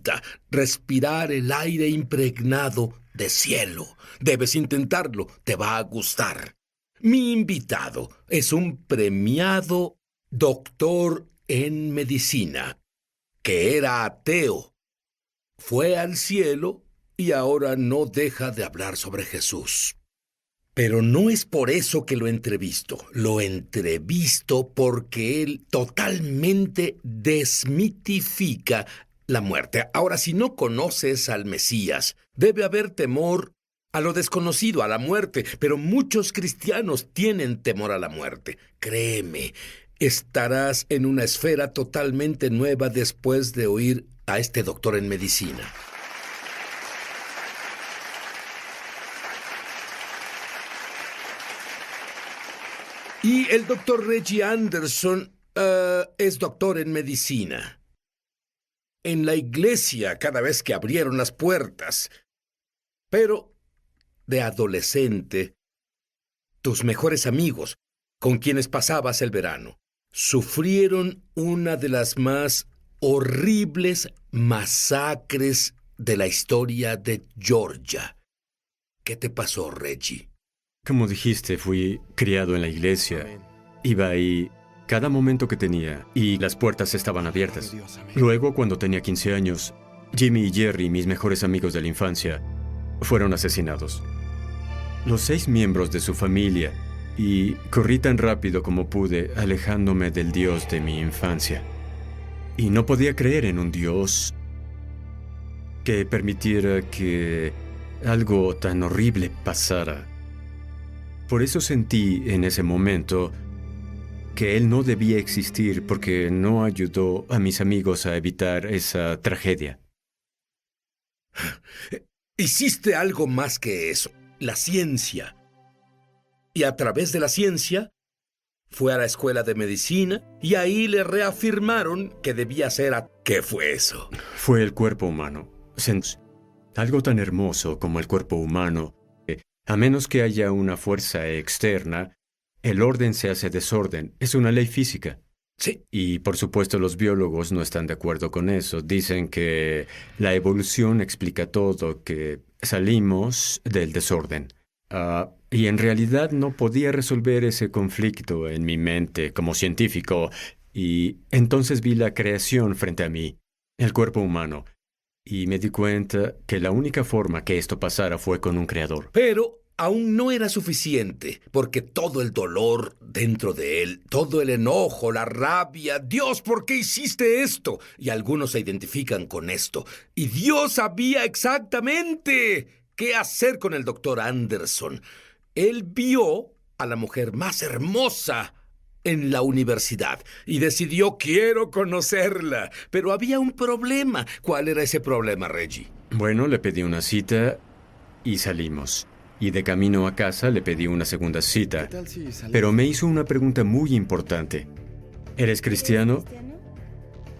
Intenta respirar el aire impregnado de cielo. Debes intentarlo, te va a gustar. Mi invitado es un premiado doctor en medicina, que era ateo. Fue al cielo y ahora no deja de hablar sobre Jesús. Pero no es por eso que lo entrevisto. Lo entrevisto porque él totalmente desmitifica la muerte. Ahora, si no conoces al Mesías, debe haber temor a lo desconocido, a la muerte. Pero muchos cristianos tienen temor a la muerte. Créeme, estarás en una esfera totalmente nueva después de oír a este doctor en medicina. Y el doctor Reggie Anderson es doctor en medicina. En la iglesia, cada vez que abrieron las puertas. Pero, de adolescente, tus mejores amigos, con quienes pasabas el verano, sufrieron una de las más horribles masacres de la historia de Georgia. ¿Qué te pasó, Reggie? Como dijiste, fui criado en la iglesia. Iba ahí cada momento que tenía y las puertas estaban abiertas. Luego, cuando tenía 15 años, Jimmy y Jerry, mis mejores amigos de la infancia, fueron asesinados. Los 6 miembros de su familia, y corrí tan rápido como pude, alejándome del Dios de mi infancia. Y no podía creer en un Dios que permitiera que algo tan horrible pasara. Por eso sentí en ese momento que él no debía existir porque no ayudó a mis amigos a evitar esa tragedia. Hiciste algo más que eso, la ciencia. Y a través de la ciencia, fue a la escuela de medicina y ahí le reafirmaron que debía ser... ¿Qué fue eso? Fue el cuerpo humano. Algo tan hermoso como el cuerpo humano. A menos que haya una fuerza externa, el orden se hace desorden. Es una ley física. Sí. Y por supuesto los biólogos no están de acuerdo con eso. Dicen que la evolución explica todo, que salimos del desorden. Y en realidad no podía resolver ese conflicto en mi mente como científico. Y entonces vi la creación frente a mí, el cuerpo humano. Y me di cuenta que la única forma que esto pasara fue con un creador. Pero aún no era suficiente, porque todo el dolor dentro de él, todo el enojo, la rabia, Dios, ¿por qué hiciste esto? Y algunos se identifican con esto. Y Dios sabía exactamente qué hacer con el doctor Anderson. Él vio a la mujer más hermosa en la universidad y decidió, quiero conocerla. Pero había un problema. ¿Cuál era ese problema, Reggie? Bueno, le pedí una cita y salimos. Y de camino a casa le pedí una segunda cita. Pero me hizo una pregunta muy importante. ¿Eres cristiano?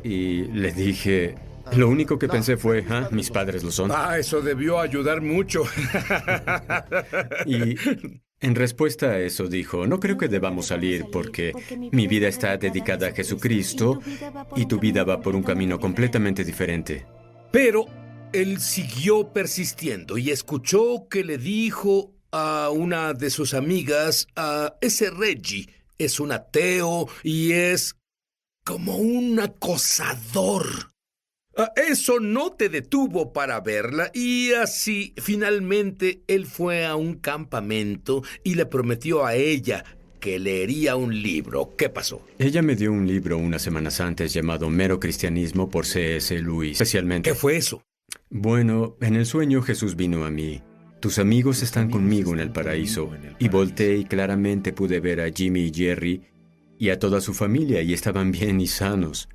Y le dije... Lo único que pensé fue, mis padres lo son. Eso debió ayudar mucho. Y en respuesta a eso dijo, no creo que debamos salir porque mi vida está dedicada a Jesucristo y tu vida va por un camino completamente diferente. Pero él siguió persistiendo y escuchó que le dijo a una de sus amigas, ese Reggie es un ateo y es como un acosador. Eso no te detuvo para verla y así finalmente él fue a un campamento y le prometió a ella que leería un libro. ¿Qué pasó? Ella me dio un libro unas semanas antes llamado Mero Cristianismo por C.S. Lewis, especialmente. ¿Qué fue eso? Bueno, en el sueño Jesús vino a mí. Tus amigos están conmigo en el paraíso. Y volteé y claramente pude ver a Jimmy y Jerry y a toda su familia y estaban bien y sanos.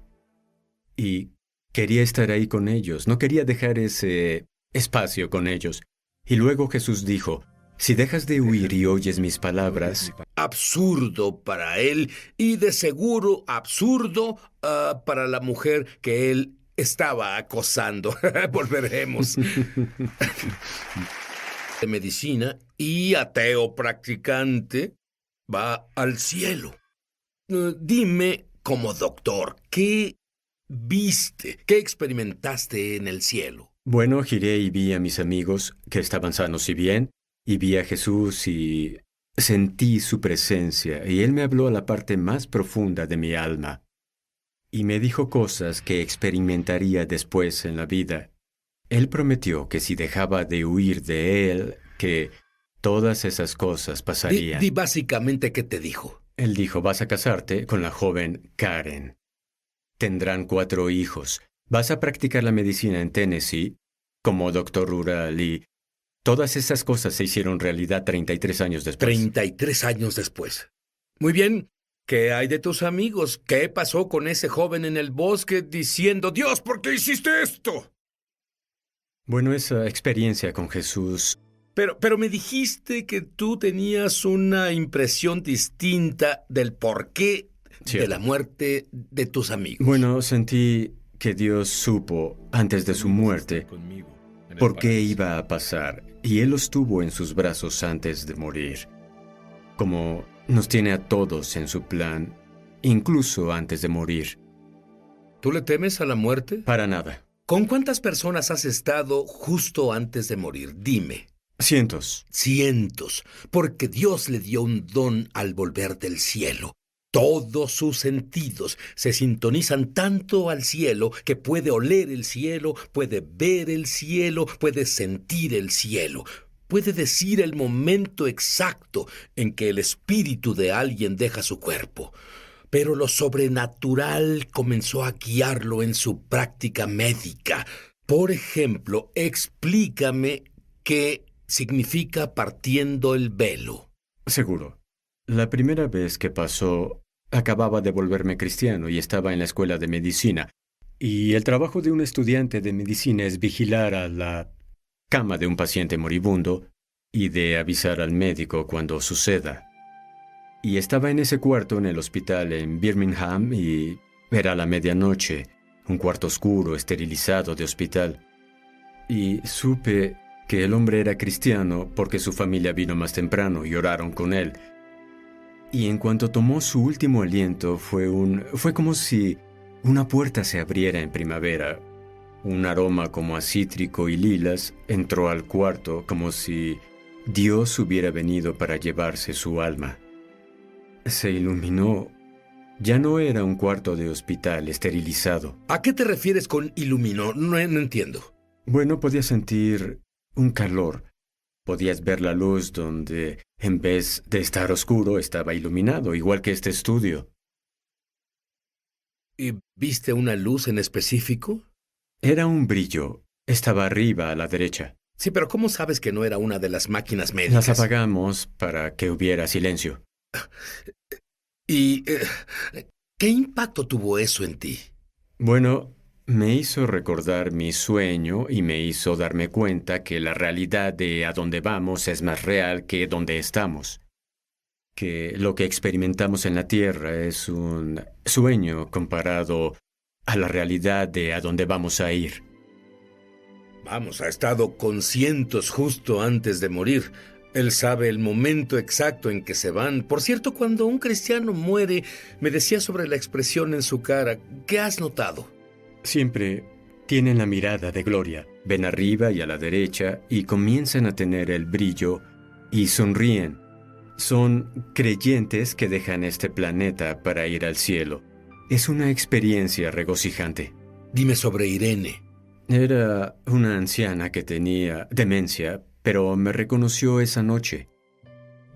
Y quería estar ahí con ellos, no quería dejar ese espacio con ellos. Y luego Jesús dijo, si dejas de huir y oyes mis palabras... Absurdo para él y de seguro absurdo para la mujer que él estaba acosando. Volveremos. De medicina y ateo practicante va al cielo. Dime, como doctor, ¿qué viste? ¿Qué experimentaste en el cielo? Bueno, giré y vi a mis amigos que estaban sanos y bien, y vi a Jesús y sentí su presencia, y Él me habló a la parte más profunda de mi alma, y me dijo cosas que experimentaría después en la vida. Él prometió que si dejaba de huir de Él, que todas esas cosas pasarían. Di básicamente qué te dijo. Él dijo, vas a casarte con la joven Karen. Tendrán 4 hijos. Vas a practicar la medicina en Tennessee como doctor rural y todas esas cosas se hicieron realidad 33 años después. 33 años después. Muy bien. ¿Qué hay de tus amigos? ¿Qué pasó con ese joven en el bosque diciendo, Dios, ¿por qué hiciste esto? Bueno, esa experiencia con Jesús... Pero me dijiste que tú tenías una impresión distinta del porqué de la muerte de tus amigos. Bueno, sentí que Dios supo, antes de su muerte, por qué iba a pasar, y Él los tuvo en sus brazos antes de morir. Como nos tiene a todos en su plan, incluso antes de morir. ¿Tú le temes a la muerte? Para nada. ¿Con cuántas personas has estado justo antes de morir? Dime. Cientos. Cientos, porque Dios le dio un don al volver del cielo. Todos sus sentidos se sintonizan tanto al cielo que puede oler el cielo, puede ver el cielo, puede sentir el cielo. Puede decir el momento exacto en que el espíritu de alguien deja su cuerpo. Pero lo sobrenatural comenzó a guiarlo en su práctica médica. Por ejemplo, explícame qué significa partiendo el velo. Seguro. La primera vez que pasó, acababa de volverme cristiano y estaba en la escuela de medicina. Y el trabajo de un estudiante de medicina es vigilar a la cama de un paciente moribundo y de avisar al médico cuando suceda. Y estaba en ese cuarto en el hospital en Birmingham y era la medianoche, un cuarto oscuro, esterilizado de hospital. Y supe que el hombre era cristiano porque su familia vino más temprano y oraron con él. Y en cuanto tomó su último aliento fue como si una puerta se abriera en primavera. Un aroma como a cítrico y lilas entró al cuarto como si Dios hubiera venido para llevarse su alma. Se iluminó. Ya no era un cuarto de hospital esterilizado. ¿A qué te refieres con iluminó? No entiendo. Bueno, podía sentir un calor. Podías ver la luz donde, en vez de estar oscuro, estaba iluminado, igual que este estudio. ¿Y viste una luz en específico? Era un brillo. Estaba arriba a la derecha. Sí, pero ¿cómo sabes que no era una de las máquinas médicas? Las apagamos para que hubiera silencio. ¿Y qué impacto tuvo eso en ti? Bueno, me hizo recordar mi sueño y me hizo darme cuenta que la realidad de a dónde vamos es más real que donde estamos. Que lo que experimentamos en la Tierra es un sueño comparado a la realidad de a dónde vamos a ir. Vamos, ha estado con cientos justo antes de morir. Él sabe el momento exacto en que se van. Por cierto, cuando un cristiano muere, me decía sobre la expresión en su cara. ¿Qué has notado? Siempre tienen la mirada de gloria. Ven arriba y a la derecha y comienzan a tener el brillo y sonríen. Son creyentes que dejan este planeta para ir al cielo. Es una experiencia regocijante. Dime sobre Irene. Era una anciana que tenía demencia, pero me reconoció esa noche.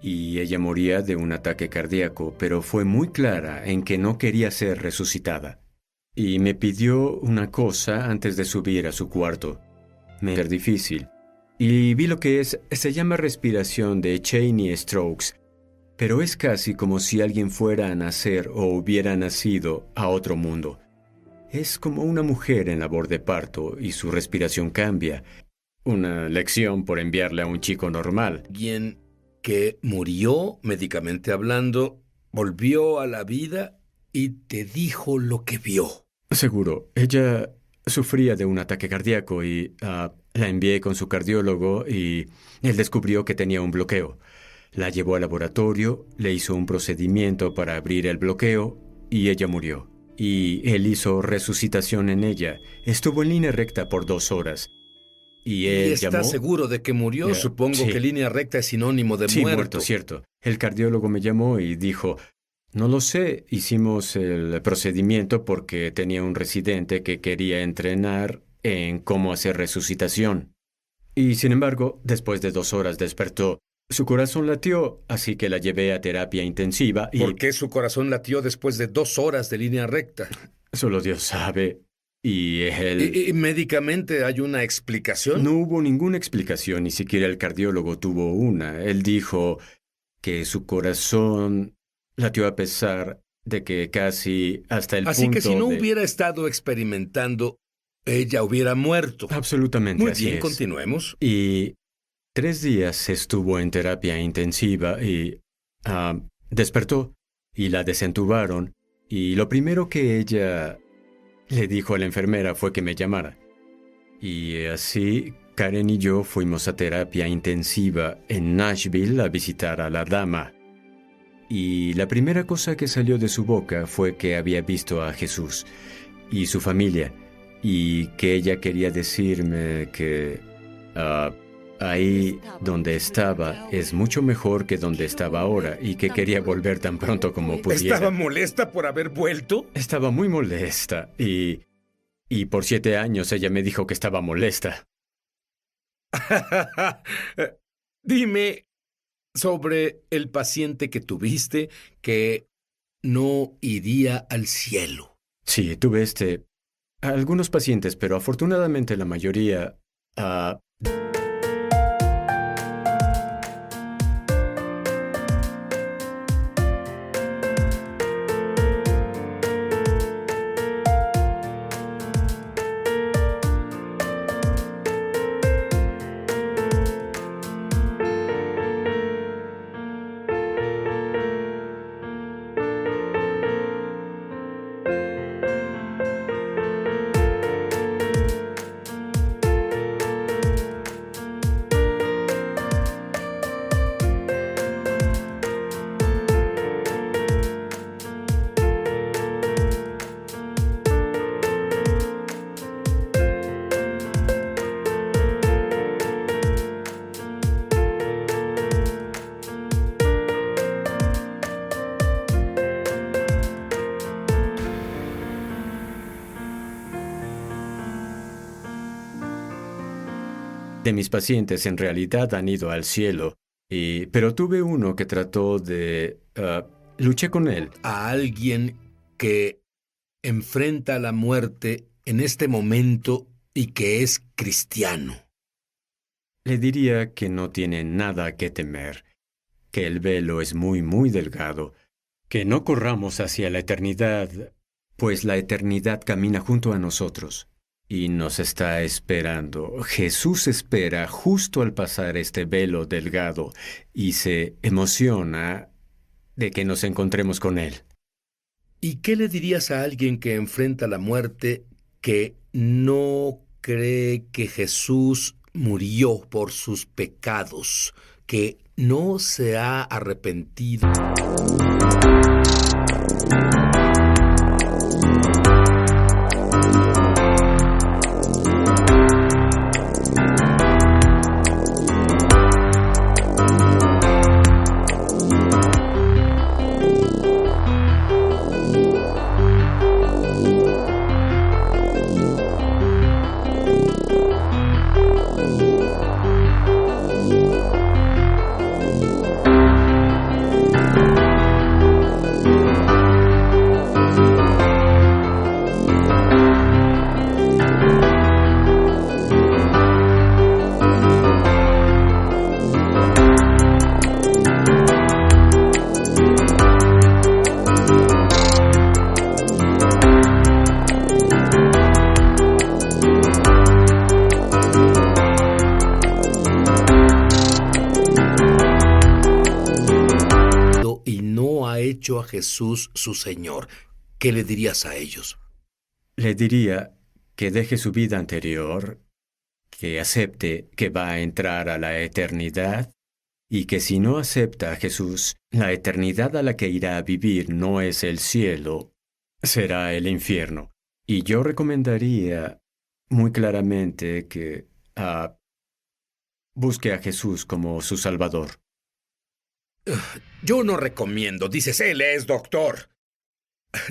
Y ella moría de un ataque cardíaco, pero fue muy clara en que no quería ser resucitada. Y me pidió una cosa antes de subir a su cuarto. Me era difícil. Y vi lo que se llama respiración de Cheney-Stokes, pero es casi como si alguien fuera a nacer o hubiera nacido a otro mundo. Es como una mujer en labor de parto y su respiración cambia. Una lección por enviarle a un chico normal. Alguien que murió, médicamente hablando, volvió a la vida y te dijo lo que vio. Seguro. Ella sufría de un ataque cardíaco y la envié con su cardiólogo y él descubrió que tenía un bloqueo. La llevó al laboratorio, le hizo un procedimiento para abrir el bloqueo y ella murió. y él hizo resucitación en ella. Estuvo en línea recta por 2 horas. Y ¿Y él estás llamó... seguro de que murió? Supongo sí. que línea recta es sinónimo de Sí, muerto. muerto, cierto. El cardiólogo me llamó y dijo, no lo sé, hicimos el procedimiento porque tenía un residente que quería entrenar en cómo hacer resucitación. Y sin embargo, después de 2 horas despertó. Su corazón latió, así que la llevé a terapia intensiva y... ¿Por qué su corazón latió después de 2 horas de línea recta? Solo Dios sabe. Y él... ¿Y médicamente hay una explicación? No hubo ninguna explicación, ni siquiera el cardiólogo tuvo una. Él dijo que su corazón latió a pesar de que casi hasta el Así punto que si no de... hubiera estado experimentando, ella hubiera muerto. Absolutamente, Muy así bien, es. continuemos. Y 3 días estuvo en terapia intensiva y despertó y la desentubaron. Y lo primero que ella le dijo a la enfermera fue que me llamara. Y así Karen y yo fuimos a terapia intensiva en Nashville a visitar a la dama. Y la primera cosa que salió de su boca fue que había visto a Jesús y su familia, y que ella quería decirme que ahí donde estaba es mucho mejor que donde estaba ahora y que quería volver tan pronto como pudiera. ¿Estaba molesta por haber vuelto? Estaba muy molesta y por 7 años ella me dijo que estaba molesta. Dime sobre el paciente que tuviste que no iría al cielo. Sí, tuve algunos pacientes, pero afortunadamente la mayoría... de mis pacientes en realidad han ido al cielo, pero tuve uno que trató de... luché con él. A alguien que enfrenta la muerte en este momento y que es cristiano. Le diría que no tiene nada que temer, que el velo es muy, muy delgado, que no corramos hacia la eternidad, pues la eternidad camina junto a nosotros y nos está esperando. Jesús espera justo al pasar este velo delgado y se emociona de que nos encontremos con Él. ¿Y qué le dirías a alguien que enfrenta la muerte que no cree que Jesús murió por sus pecados, que no se ha arrepentido? A Jesús su Señor, ¿qué le dirías a ellos? Le diría que deje su vida anterior, que acepte que va a entrar a la eternidad y que si no acepta a Jesús, la eternidad a la que irá a vivir no es el cielo, será el infierno. Y yo recomendaría muy claramente que busque a Jesús como su Salvador. Yo no recomiendo, dices, él es doctor.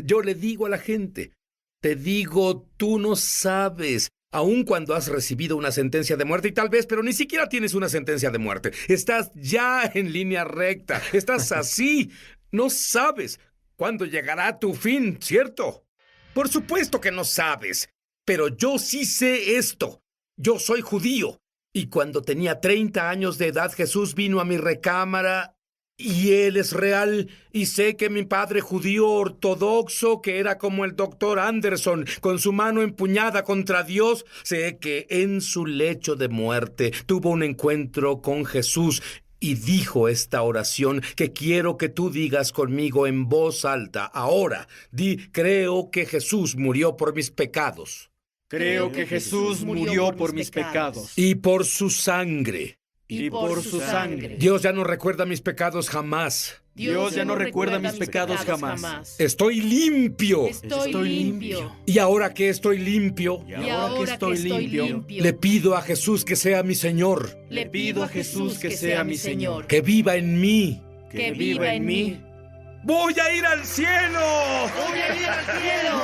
Yo le digo a la gente, te digo, tú no sabes, aun cuando has recibido una sentencia de muerte, y tal vez, pero ni siquiera tienes una sentencia de muerte. Estás ya en línea recta, estás así. No sabes cuándo llegará tu fin, ¿cierto? Por supuesto que no sabes, pero yo sí sé esto. Yo soy judío, y cuando tenía 30 años de edad, Jesús vino a mi recámara. Y él es real, y sé que mi padre judío ortodoxo, que era como el doctor Anderson, con su mano empuñada contra Dios, sé que en su lecho de muerte tuvo un encuentro con Jesús y dijo esta oración que quiero que tú digas conmigo en voz alta. Ahora, di, creo que Jesús murió por mis pecados. Creo que Jesús murió por mis pecados. Y por su sangre. Y por su sangre. Dios ya no recuerda mis pecados jamás. Dios ya no recuerda mis pecados jamás. Estoy limpio. Estoy limpio. Y ahora que estoy limpio, Y ahora que estoy limpio, le pido a Jesús que sea mi Señor, Le pido a Jesús que sea mi Señor. que viva en mí. Que viva en mí. ¡Voy a ir al cielo! ¡Voy a ir al cielo!